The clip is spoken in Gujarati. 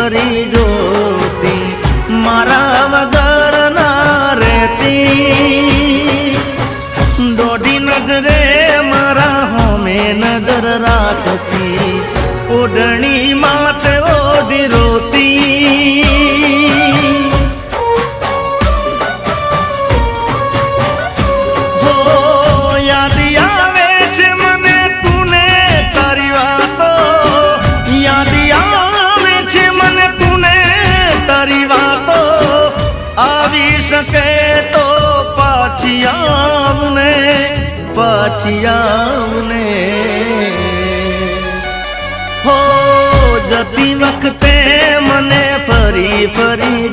ફરી જોતી, મારા વગર ના રહેતી, દોઢી નજરે મારા હોમે નજર રાખતી, ઓઢણી માતે ઓઢી રોતી। सके तो पाछी आवने, पाछी आवने हो जती वखते मने फरी फरी